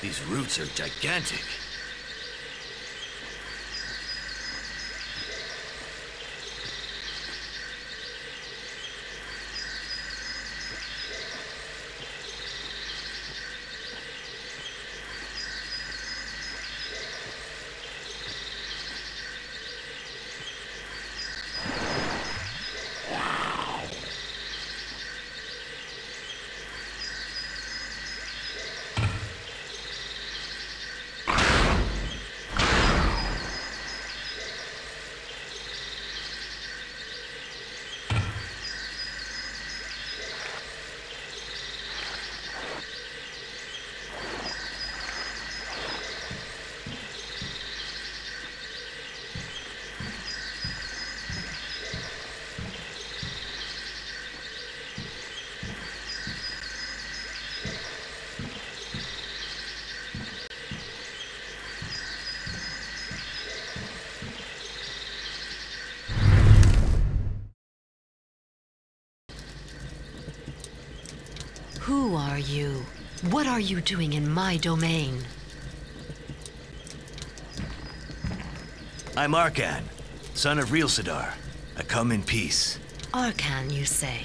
These roots are gigantic. Who are you? What are you doing in my domain? I'm Arkan, son of Rielsadar. I come in peace. Arkan, you say?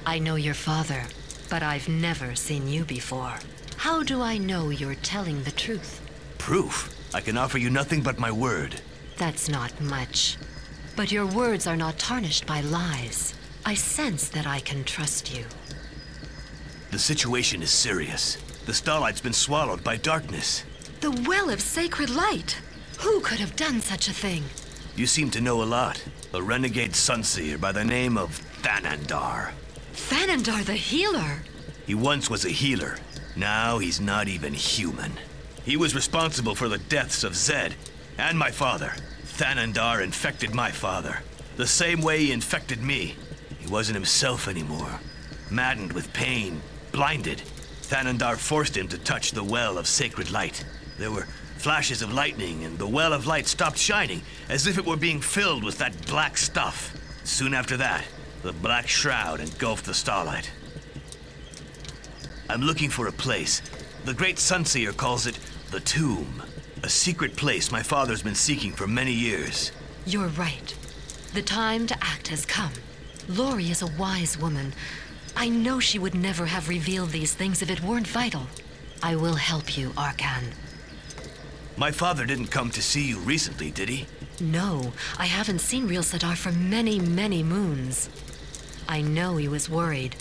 I know your father, but I've never seen you before. How do I know you're telling the truth? Proof? I can offer you nothing but my word. That's not much. But your words are not tarnished by lies. I sense that I can trust you. The situation is serious. The Starlight's been swallowed by darkness. The Well of Sacred Light! Who could have done such a thing? You seem to know a lot. A renegade Sunseer by the name of Thanandar. Thanandar the Healer? He once was a healer. Now he's not even human. He was responsible for the deaths of Zed and my father. Thanandar infected my father. The same way he infected me. He wasn't himself anymore. Maddened with pain, blinded, Thanandar forced him to touch the Well of Sacred Light. There were flashes of lightning, and the Well of Light stopped shining, as if it were being filled with that black stuff. Soon after that, the black shroud engulfed the Starlight. I'm looking for a place. The Great Sunseer calls it the Tomb. A secret place my father's been seeking for many years. You're right. The time to act has come. Lori is a wise woman. I know she would never have revealed these things if it weren't vital. I will help you, Arkan. My father didn't come to see you recently, did he? No, I haven't seen Rielsadar for many, many moons. I know he was worried.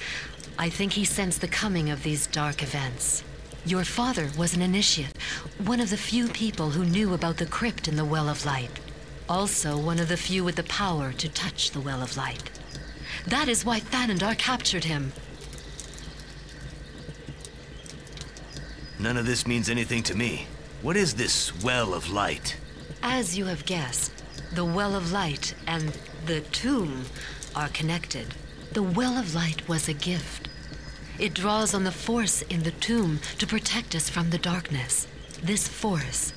I think he sensed the coming of these dark events. Your father was an initiate, one of the few people who knew about the crypt in the Well of Light. Also one of the few with the power to touch the Well of Light. That is why Thanandar captured him. None of this means anything to me. What is this Well of Light? As you have guessed, the Well of Light and the Tomb are connected. The Well of Light was a gift. It draws on the force in the tomb to protect us from the darkness. This force,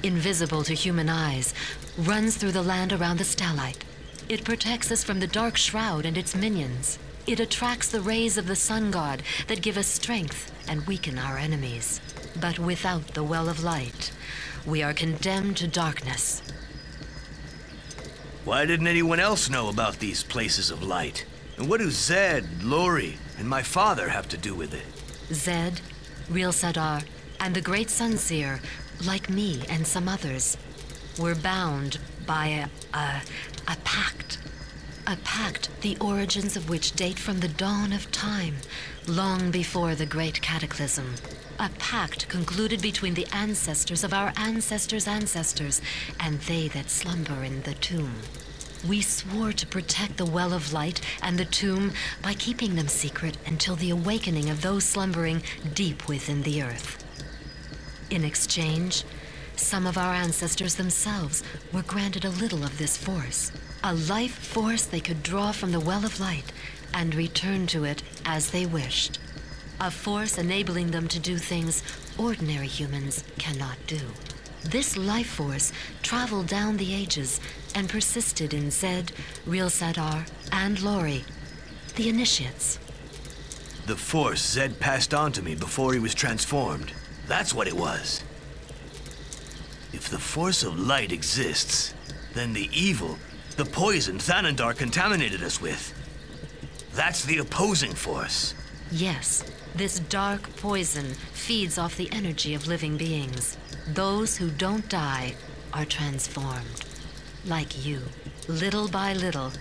invisible to human eyes, runs through the land around the Starlight. It protects us from the Dark Shroud and its minions. It attracts the rays of the Sun God that give us strength and weaken our enemies. But without the Well of Light, we are condemned to darkness. Why didn't anyone else know about these places of light? And what do Zed, Lori, and my father have to do with it? Zed, Rielsadar, and the Great Sunseer, like me and some others, were bound by a pact. A pact, the origins of which date from the dawn of time, long before the Great Cataclysm. A pact concluded between the ancestors of our ancestors' ancestors and they that slumber in the tomb. We swore to protect the Well of Light and the tomb by keeping them secret until the awakening of those slumbering deep within the earth. In exchange, some of our ancestors themselves were granted a little of this force. A life force they could draw from the Well of Light and return to it as they wished. A force enabling them to do things ordinary humans cannot do. This life force traveled down the ages and persisted in Zed, Rielsadar, and Lori, the initiates. The force Zed passed on to me before he was transformed. That's what it was. If the force of light exists, then the evil, the poison Thanandar contaminated us with, that's the opposing force. Yes, this dark poison feeds off the energy of living beings. Those who don't die are transformed. Like you. Little by little,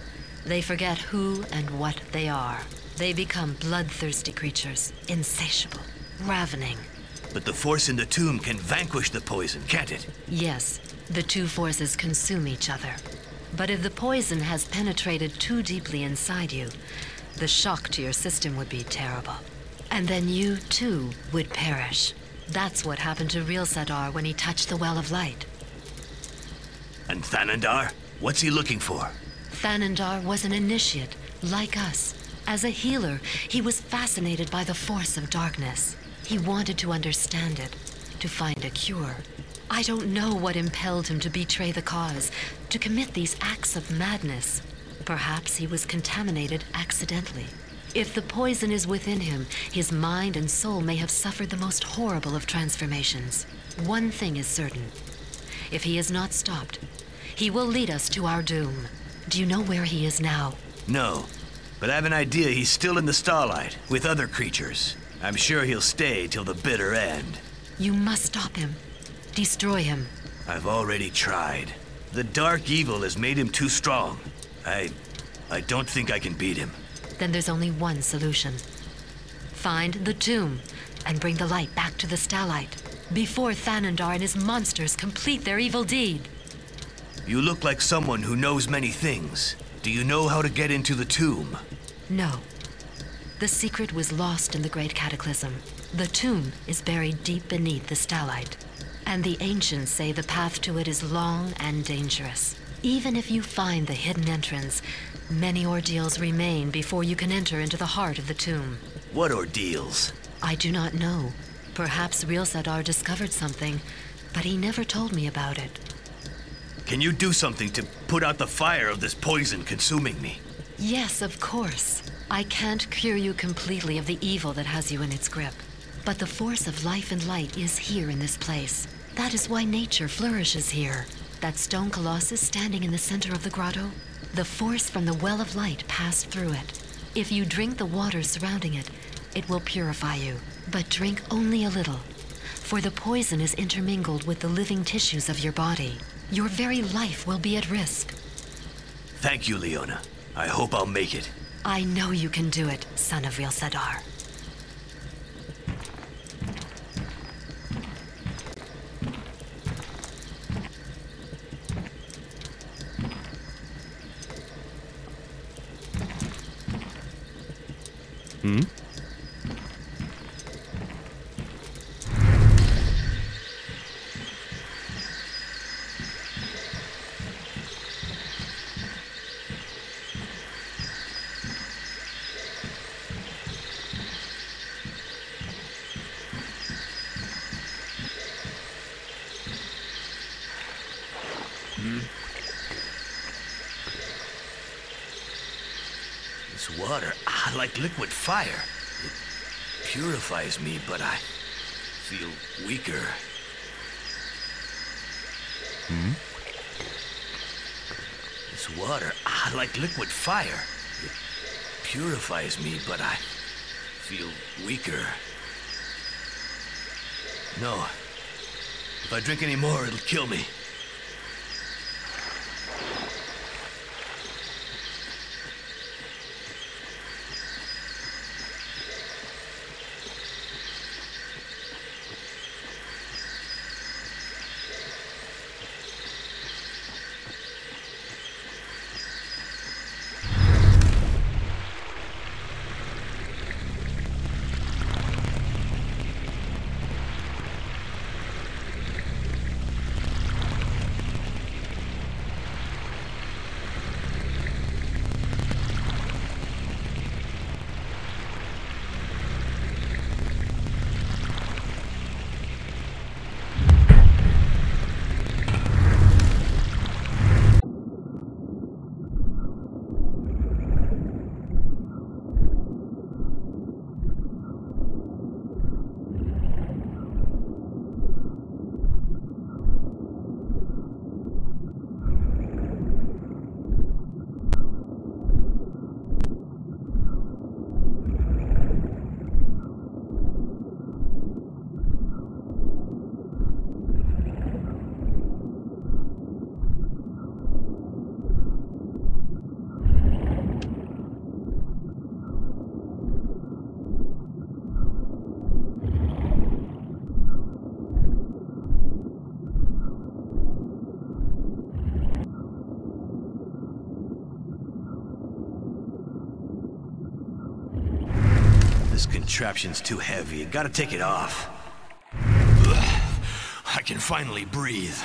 they forget who and what they are. They become bloodthirsty creatures, insatiable, ravening. But the force in the tomb can vanquish the poison, can't it? Yes, the two forces consume each other. But if the poison has penetrated too deeply inside you, the shock to your system would be terrible. And then you, too, would perish. That's what happened to Real Sadar when he touched the Well of Light. And Thanandar? What's he looking for? Thanandar was an initiate, like us. As a healer, he was fascinated by the force of darkness. He wanted to understand it, to find a cure. I don't know what impelled him to betray the cause, to commit these acts of madness. Perhaps he was contaminated accidentally. If the poison is within him, his mind and soul may have suffered the most horrible of transformations. One thing is certain. If he is not stopped, he will lead us to our doom. Do you know where he is now? No, but I have an idea he's still in the Starlight, with other creatures. I'm sure he'll stay till the bitter end. You must stop him. Destroy him. I've already tried. The dark evil has made him too strong. I don't think I can beat him. Then there's only one solution. Find the tomb and bring the light back to the Starlight before Thanandar and his monsters complete their evil deed. You look like someone who knows many things. Do you know how to get into the tomb? No. The secret was lost in the Great Cataclysm. The tomb is buried deep beneath the Starlight, and the ancients say the path to it is long and dangerous. Even if you find the hidden entrance, many ordeals remain before you can enter into the heart of the tomb. What ordeals? I do not know. Perhaps Real Sadar discovered something, but he never told me about it. Can you do something to put out the fire of this poison consuming me? Yes, of course. I can't cure you completely of the evil that has you in its grip. But the force of life and light is here in this place. That is why nature flourishes here. That stone colossus standing in the center of the grotto, the force from the Well of Light passed through it. If you drink the water surrounding it, it will purify you. But drink only a little, for the poison is intermingled with the living tissues of your body. Your very life will be at risk. Thank you, Leona. I hope I'll make it. I know you can do it, son of Real Sadar. This water, like liquid fire. It purifies me, but I feel weaker. This water, like liquid fire. It purifies me, but I feel weaker. No. If I drink any more, it'll kill me. This contraption's too heavy. You gotta take it off. Ugh. I can finally breathe.